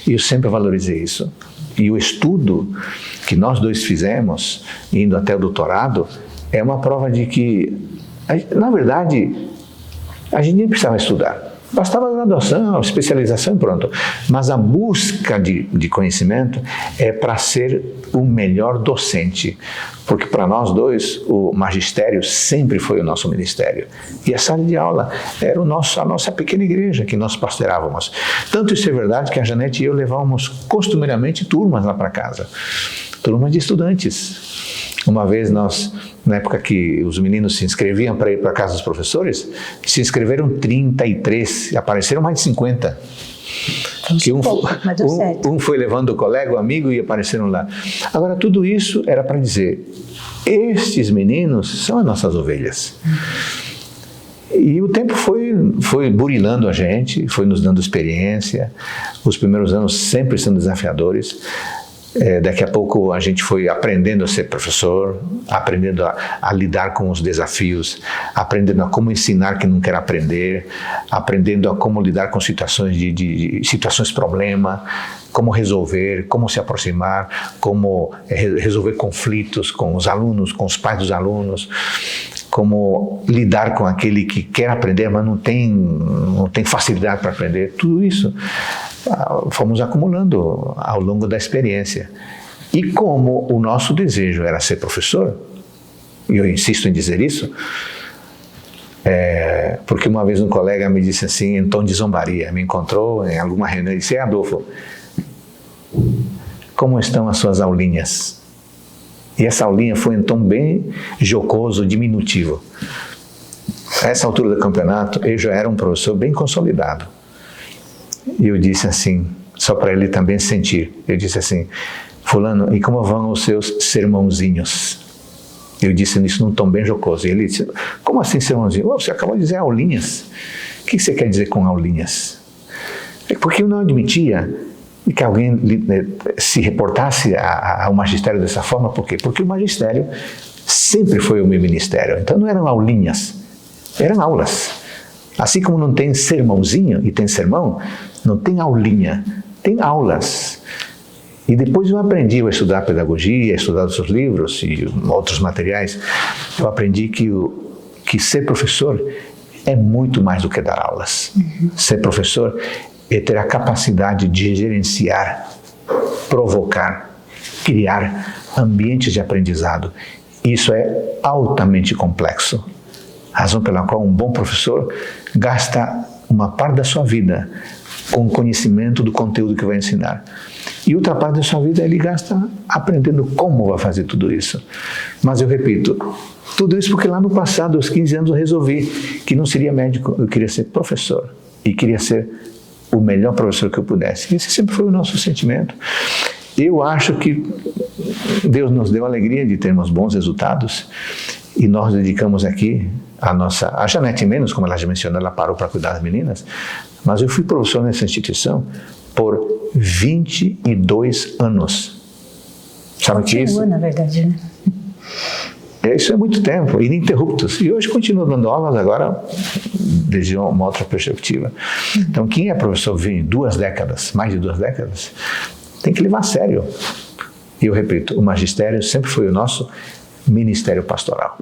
eu sempre valorizei isso. E o estudo que nós dois fizemos, indo até o doutorado, é uma prova de que, na verdade, a gente nem precisava estudar. Bastava a graduação, a especialização e pronto. Mas a busca de conhecimento é para ser o melhor docente. Porque para nós dois, o magistério sempre foi o nosso ministério. E a sala de aula era a nossa pequena igreja que nós pastoreávamos. Tanto isso é verdade que a Janete e eu levávamos costumeiramente turmas lá para casa. Turmas de estudantes. Uma vez nós, na época que os meninos se inscreviam para ir para a casa dos professores, se inscreveram 33, apareceram mais de 50. Que um foi levando o colega, o amigo e apareceram lá. Agora, tudo isso era para dizer, estes meninos são as nossas ovelhas. E o tempo foi burilando a gente, foi nos dando experiência. Os primeiros anos sempre são desafiadores. Daqui a pouco a gente foi aprendendo a ser professor, aprendendo a lidar com os desafios, aprendendo a como ensinar quem não quer aprender, aprendendo a como lidar com situações situações problema, como resolver, como se aproximar, como resolver conflitos com os alunos, com os pais dos alunos, como lidar com aquele que quer aprender, mas não tem facilidade para aprender. Tudo isso fomos acumulando ao longo da experiência. E como o nosso desejo era ser professor, e eu insisto em dizer isso, porque uma vez um colega me disse assim, em tom de zombaria, me encontrou em alguma reunião e disse: Adolfo, como estão as suas aulinhas? E essa aulinha foi em tom bem jocoso, diminutivo. A essa altura do campeonato, eu já era um professor bem consolidado. E eu disse assim, só para ele também sentir, eu disse assim: fulano, e como vão os seus sermãozinhos? Eu disse isso num tom bem jocoso. E ele disse: como assim sermãozinho? Você acabou de dizer aulinhas. O que você quer dizer com aulinhas? Porque eu não admitia que alguém se reportasse ao magistério dessa forma. Por quê? Porque o magistério sempre foi o meu ministério. Então não eram aulinhas, eram aulas. Assim como não tem sermãozinho e tem sermão, não tem aulinha, tem aulas. E depois eu aprendi a estudar pedagogia, a estudar os seus livros e outros materiais. Eu aprendi que ser professor é muito mais do que dar aulas. Ser professor é ter a capacidade de gerenciar, provocar, criar ambientes de aprendizado. Isso é altamente complexo. Razão pela qual um bom professor gasta uma parte da sua vida com o conhecimento do conteúdo que vai ensinar. E outra parte da sua vida ele gasta aprendendo como vai fazer tudo isso. Mas eu repito, tudo isso porque lá no passado, aos 15 anos, eu resolvi que não seria médico, eu queria ser professor. E queria ser o melhor professor que eu pudesse. Esse sempre foi o nosso sentimento. Eu acho que Deus nos deu a alegria de termos bons resultados e nós dedicamos aqui a Janete menos, como ela já mencionou, ela parou para cuidar das meninas, mas eu fui professor nessa instituição por 22 anos. Sabe o que é isso? Na verdade, né? Isso é muito tempo, ininterruptos. E hoje continuo dando aulas agora desde uma outra perspectiva. Então, quem é professor vem 2 décadas, mais de 2 décadas, tem que levar a sério. E eu repito, o magistério sempre foi o nosso ministério pastoral.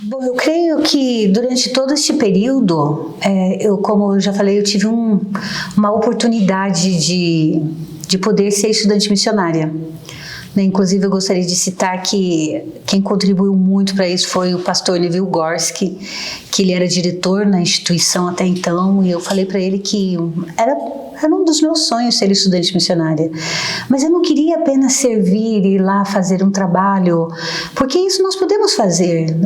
Bom, eu creio que durante todo este período, como eu já falei, eu tive uma oportunidade de poder ser estudante missionária. Inclusive, eu gostaria de citar que quem contribuiu muito para isso foi o pastor Neville Gorski, que ele era diretor na instituição até então, e eu falei para ele que era um dos meus sonhos ser estudante missionária. Mas eu não queria apenas servir e ir lá fazer um trabalho, porque isso nós podemos fazer.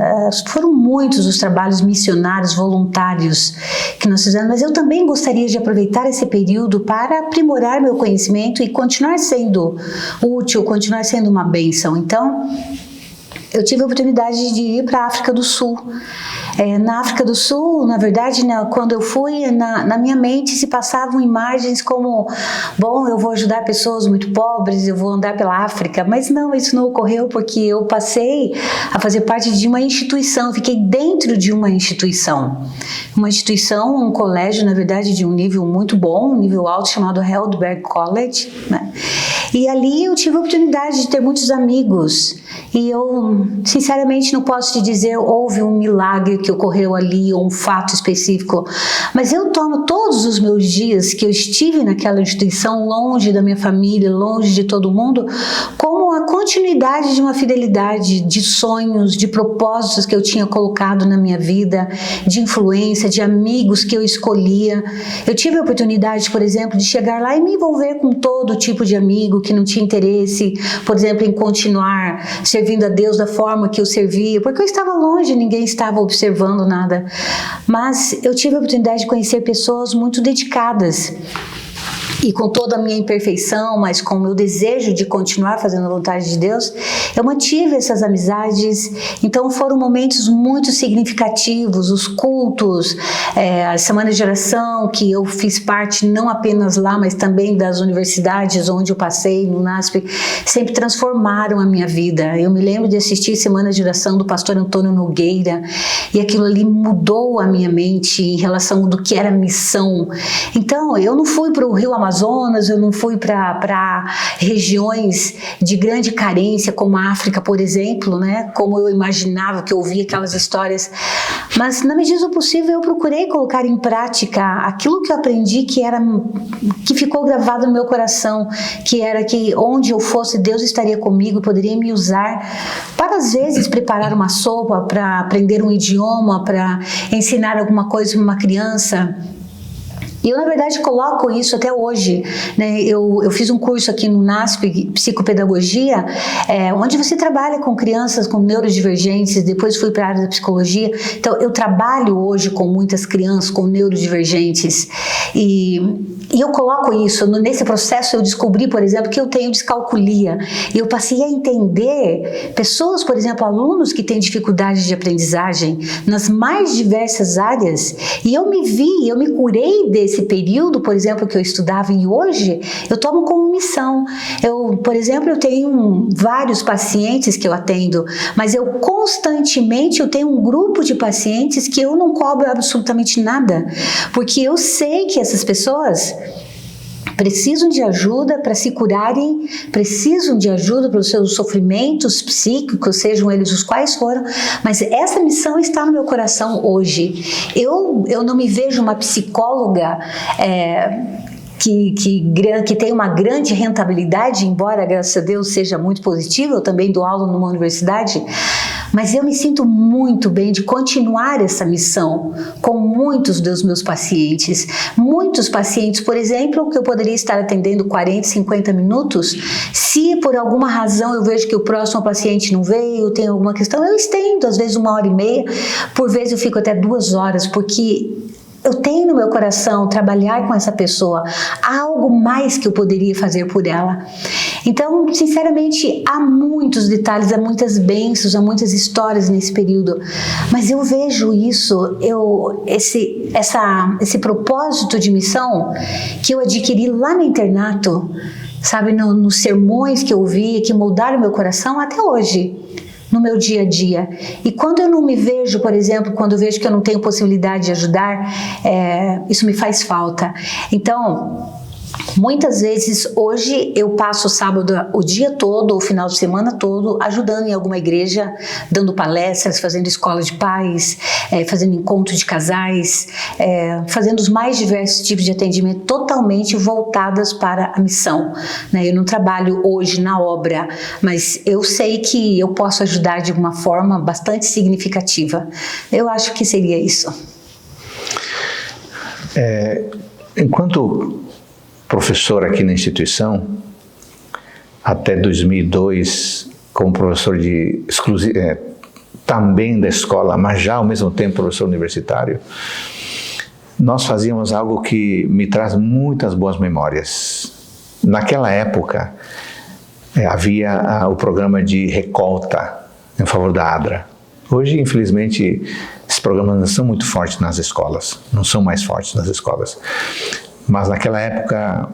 Foram muitos os trabalhos missionários, voluntários que nós fizemos, mas eu também gostaria de aproveitar esse período para aprimorar meu conhecimento e continuar sendo útil, continuar sendo uma bênção. Então, eu tive a oportunidade de ir para a África do Sul. Na África do Sul, na verdade, quando eu fui, na minha mente se passavam imagens como, bom, eu vou ajudar pessoas muito pobres, eu vou andar pela África, mas não, isso não ocorreu porque eu passei a fazer parte de uma instituição, fiquei dentro de uma instituição, um colégio, na verdade, de um nível muito bom, um nível alto, chamado Heidelberg College, né? E ali eu tive a oportunidade de ter muitos amigos e eu, sinceramente, não posso te dizer houve um milagre que ocorreu ali ou um fato específico, mas eu tomo todos os meus dias que eu estive naquela instituição, longe da minha família, longe de todo mundo, como a continuidade de uma fidelidade, de sonhos, de propósitos que eu tinha colocado na minha vida, de influência, de amigos que eu escolhia. Eu tive a oportunidade, por exemplo, de chegar lá e me envolver com todo tipo de amigo que não tinha interesse, por exemplo, em continuar servindo a Deus da forma que eu servia, porque eu estava longe, ninguém estava observando nada. Mas eu tive a oportunidade de conhecer pessoas muito dedicadas e com toda a minha imperfeição, mas com o meu desejo de continuar fazendo a vontade de Deus, eu mantive essas amizades. Então foram momentos muito significativos, os cultos, a semana de oração, que eu fiz parte não apenas lá, mas também das universidades onde eu passei, no NASP, sempre transformaram a minha vida. Eu me lembro de assistir semana de oração do pastor Antônio Nogueira, e aquilo ali mudou a minha mente em relação do que era missão. Então, eu não fui para o Rio Amazonas, eu não fui para regiões de grande carência, como a África, por exemplo, né? Como eu imaginava, que eu ouvia aquelas histórias. Mas, na medida do possível, eu procurei colocar em prática aquilo que eu aprendi, que ficou gravado no meu coração, que era que onde eu fosse, Deus estaria comigo, poderia me usar para, às vezes, preparar uma sopa, para aprender um idioma, para ensinar alguma coisa para uma criança. E eu, na verdade, coloco isso até hoje, né? Eu fiz um curso aqui no NASP, Psicopedagogia, onde você trabalha com crianças com neurodivergentes, depois fui para a área da psicologia. Então, eu trabalho hoje com muitas crianças com neurodivergentes e eu coloco isso. Nesse processo, eu descobri, por exemplo, que eu tenho descalculia. E eu passei a entender pessoas, por exemplo, alunos que têm dificuldade de aprendizagem nas mais diversas áreas. E eu me curei desse período, por exemplo, que eu estudava, e hoje eu tomo como missão. Por exemplo, eu tenho vários pacientes que eu atendo, mas eu constantemente tenho um grupo de pacientes que eu não cobro absolutamente nada, porque eu sei que essas pessoas precisam de ajuda para se curarem, precisam de ajuda para os seus sofrimentos psíquicos, sejam eles os quais foram, mas essa missão está no meu coração hoje. Eu não me vejo uma psicóloga que tem uma grande rentabilidade, embora, graças a Deus, seja muito positivo. Eu também dou aula numa universidade, mas eu me sinto muito bem de continuar essa missão com muitos dos meus pacientes. Muitos pacientes, por exemplo, que eu poderia estar atendendo 40, 50 minutos, se por alguma razão eu vejo que o próximo paciente não veio, tem alguma questão, eu estendo, às vezes 1h30, por vezes eu fico até 2 horas, porque eu tenho no meu coração trabalhar com essa pessoa. Há algo mais que eu poderia fazer por ela. Então, sinceramente, há muitos detalhes, há muitas bênçãos, há muitas histórias nesse período. Mas eu vejo isso, esse propósito de missão que eu adquiri lá no internato, sabe, nos sermões que eu ouvi, que moldaram meu coração até hoje, no meu dia a dia. E quando eu não me vejo, por exemplo, quando eu vejo que eu não tenho possibilidade de ajudar, isso me faz falta. Então, muitas vezes, hoje, eu passo o sábado o dia todo, o final de semana todo, ajudando em alguma igreja, dando palestras, fazendo escola de pais, fazendo encontro de casais, fazendo os mais diversos tipos de atendimento totalmente voltadas para a missão, né? Eu não trabalho hoje na obra, mas eu sei que eu posso ajudar de uma forma bastante significativa. Eu acho que seria isso. Enquanto professor aqui na instituição, até 2002, como professor também da escola, mas já ao mesmo tempo professor universitário, nós fazíamos algo que me traz muitas boas memórias. Naquela época, havia o programa de recolta em favor da ADRA. Hoje, infelizmente, esses programas não são muito fortes nas escolas, não são mais fortes nas escolas. Mas naquela época,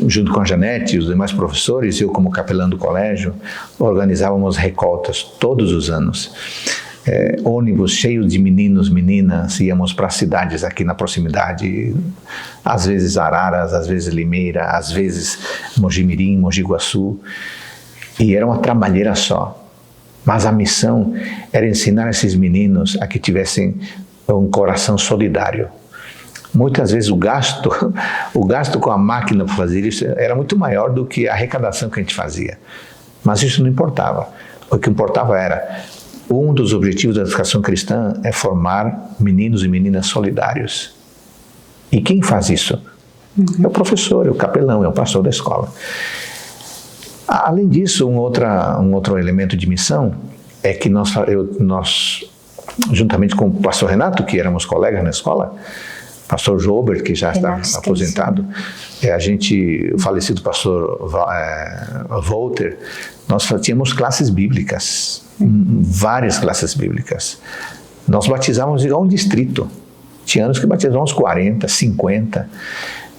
junto com a Janete e os demais professores, eu como capelão do colégio, organizávamos recoltas todos os anos. Ônibus cheios de meninos, meninas, íamos para cidades aqui na proximidade, às vezes Araras, às vezes Limeira, às vezes Mojimirim, Mogi Guaçu, e era uma trabalheira só. Mas a missão era ensinar esses meninos a que tivessem um coração solidário. Muitas vezes o gasto com a máquina para fazer isso era muito maior do que a arrecadação que a gente fazia. Mas isso não importava. O que importava era, um dos objetivos da educação cristã é formar meninos e meninas solidários. E quem faz isso? É o professor, é o capelão, é o pastor da escola. Além disso, um outro elemento de missão é que nós, juntamente com o pastor Renato, que éramos colegas na escola, pastor Jobert, que já está aposentado, o falecido pastor Walter, nós tínhamos classes bíblicas, várias classes bíblicas. Nós batizávamos igual um distrito. Tinha anos que batizávamos 40, 50,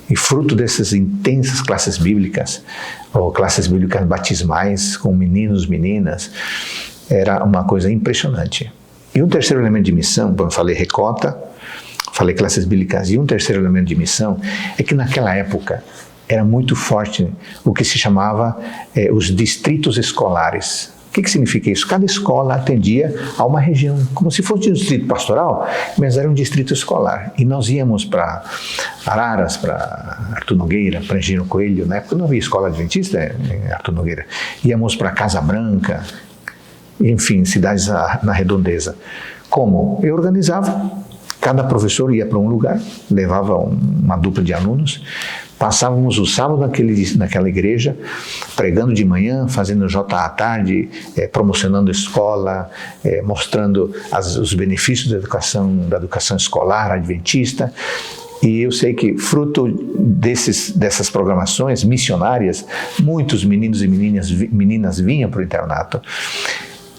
e fruto dessas intensas classes bíblicas, ou classes bíblicas batismais, com meninos, meninas, era uma coisa impressionante. E um terceiro elemento de missão, quando eu falei recota, falei classes bíblicas, e um terceiro elemento de missão é que naquela época era muito forte o que se chamava os distritos escolares. O que significa isso? Cada escola atendia a uma região, como se fosse um distrito pastoral, mas era um distrito escolar. E nós íamos para Araras, para Artur Nogueira, para Engenheiro Coelho, na época não havia escola adventista em Artur Nogueira. Íamos para Casa Branca, enfim, cidades na redondeza. Como? Eu organizava, cada professor ia para um lugar, levava uma dupla de alunos, passávamos o sábado naquela igreja, pregando de manhã, fazendo J à tarde, promocionando a escola, mostrando os benefícios da educação escolar adventista. E eu sei que, fruto dessas programações missionárias, muitos meninos e meninas vinham para o internato.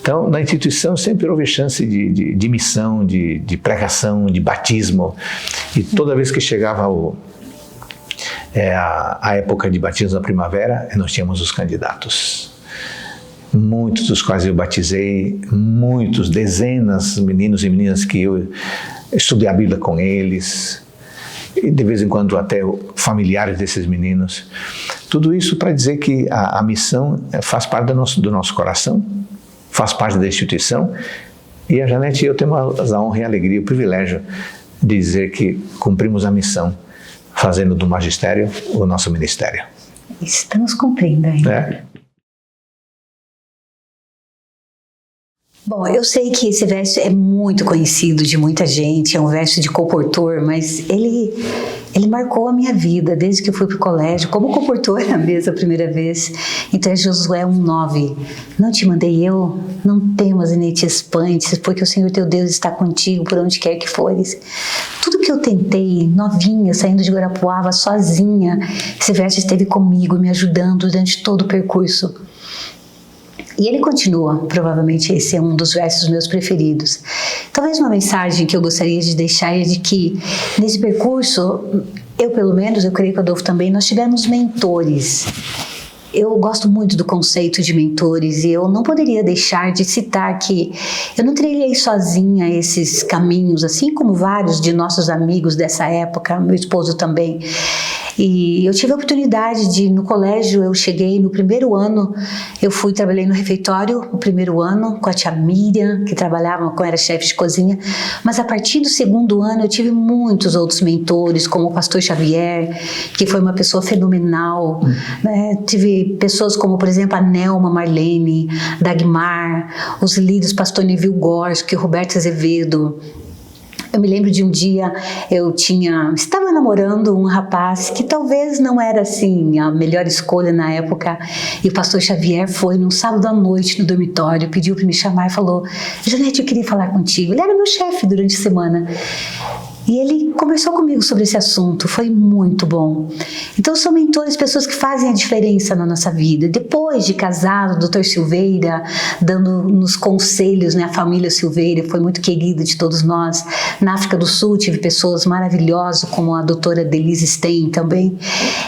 Então, na instituição sempre houve chance de missão, de pregação, de batismo. E toda vez que chegava a época de batismo da primavera, nós tínhamos os candidatos. Muitos dos quais eu batizei, dezenas de meninos e meninas que eu estudei a Bíblia com eles, e de vez em quando até familiares desses meninos. Tudo isso para dizer que a missão faz parte do nosso coração, faz parte da instituição, e a Janete e eu temos a honra e a alegria, o privilégio de dizer que cumprimos a missão, fazendo do magistério o nosso ministério. Estamos cumprindo ainda. Bom, eu sei que esse verso é muito conhecido de muita gente, é um verso de comportor, mas ele marcou a minha vida desde que eu fui para o colégio, como comportora mesmo a primeira vez. Então é Josué 1:9. Não te mandei eu, não temas e nem te espantes, porque o Senhor teu Deus está contigo por onde quer que fores. Tudo que eu tentei, novinha, saindo de Guarapuava, sozinha, esse verso esteve comigo, me ajudando durante todo o percurso. E ele continua, provavelmente esse é um dos versos meus preferidos. Talvez uma mensagem que eu gostaria de deixar é de que, nesse percurso, eu pelo menos, eu creio que o Adolfo também, nós tivemos mentores. Eu gosto muito do conceito de mentores e eu não poderia deixar de citar que eu não trilhei sozinha esses caminhos, assim como vários de nossos amigos dessa época, meu esposo também. E eu tive a oportunidade de, no colégio, eu cheguei no primeiro ano, trabalhei no refeitório no primeiro ano com a tia Miriam, que era chefe de cozinha, mas a partir do segundo ano eu tive muitos outros mentores, como o pastor Xavier, que foi uma pessoa fenomenal, né? Tive pessoas como, por exemplo, a Nelma Marlene, Dagmar, os líderes, pastor Neville Gorski, Roberto Azevedo. Eu me lembro de um dia, estava namorando um rapaz que talvez não era assim a melhor escolha na época, e o pastor Xavier foi num sábado à noite no dormitório, pediu para me chamar e falou: Janete, eu queria falar contigo. Ele era meu chefe durante a semana. E ele conversou comigo sobre esse assunto, foi muito bom. Então são mentores, pessoas que fazem a diferença na nossa vida. Depois de casado, o Dr. Silveira, dando-nos conselhos, né? A família Silveira foi muito querida de todos nós. Na África do Sul tive pessoas maravilhosas, como a doutora Denise Stein também.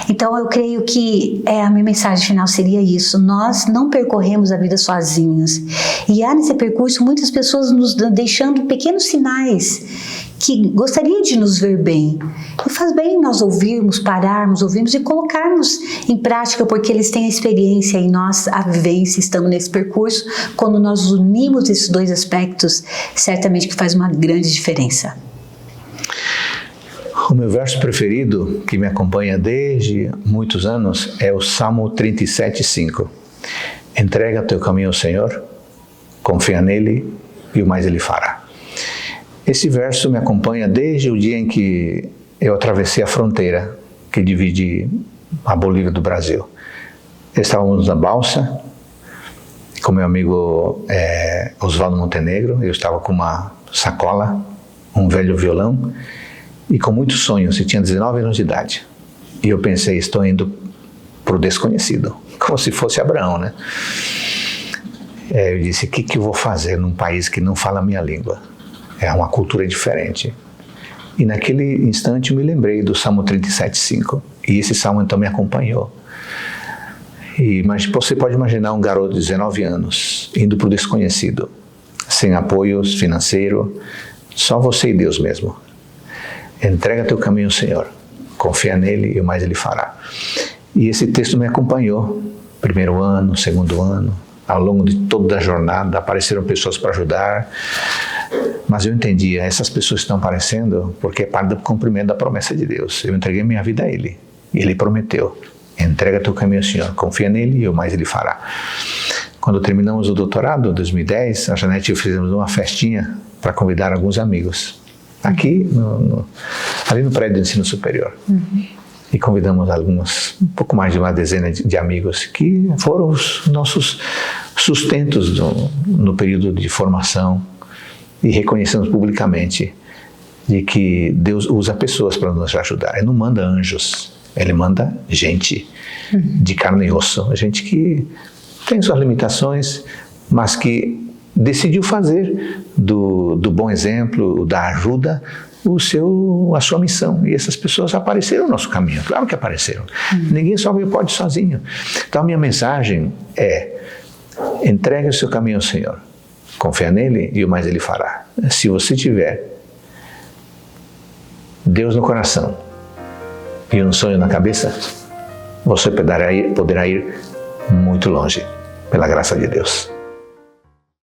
Então eu creio que a minha mensagem final seria isso: nós não percorremos a vida sozinhas. E há nesse percurso muitas pessoas nos deixando pequenos sinais que gostariam de nos ver bem. E faz bem nós pararmos e colocarmos em prática, porque eles têm a experiência e nós a vivência, estamos nesse percurso. Quando nós unimos esses dois aspectos, certamente que faz uma grande diferença. O meu verso preferido, que me acompanha desde muitos anos, é o Salmo 37:5. Entrega teu caminho ao Senhor, confia nele e o mais ele fará. Esse verso me acompanha desde o dia em que eu atravessei a fronteira que divide a Bolívia do Brasil. Estávamos na balsa com meu amigo Oswaldo Montenegro. Eu estava com uma sacola, um velho violão, e com muitos sonhos, e tinha 19 anos de idade. E eu pensei, estou indo para o desconhecido, como se fosse Abraão, né? Eu disse, o que eu vou fazer num país que não fala a minha língua? É uma cultura diferente. E naquele instante eu me lembrei do Salmo 37:5. E esse salmo então me acompanhou. Mas você pode imaginar um garoto de 19 anos indo para o desconhecido, sem apoio financeiro, só você e Deus mesmo. Entrega teu caminho ao Senhor, confia nele e o mais ele fará. E esse texto me acompanhou, primeiro ano, segundo ano, ao longo de toda a jornada, apareceram pessoas para ajudar, mas eu entendia, essas pessoas estão aparecendo porque é parte do cumprimento da promessa de Deus. Eu entreguei minha vida a Ele, e Ele prometeu, entrega teu caminho ao Senhor, confia nele e o mais ele fará. Quando terminamos o doutorado, em 2010, a Janete e eu fizemos uma festinha para convidar alguns amigos, aqui, ali no prédio de ensino superior. E convidamos um pouco mais de uma dezena de amigos que foram os nossos sustentos no período de formação, e reconhecemos publicamente de que Deus usa pessoas para nos ajudar. Ele não manda anjos, Ele manda gente de carne e osso, gente que tem suas limitações, mas que decidiu fazer do bom exemplo, da ajuda, a sua missão. E essas pessoas apareceram no nosso caminho, claro que apareceram. Ninguém sobe o pódio sozinho. Então a minha mensagem é, entregue o seu caminho ao Senhor, confia nele e o mais ele fará. Se você tiver Deus no coração e um sonho na cabeça, você poderá ir muito longe, pela graça de Deus.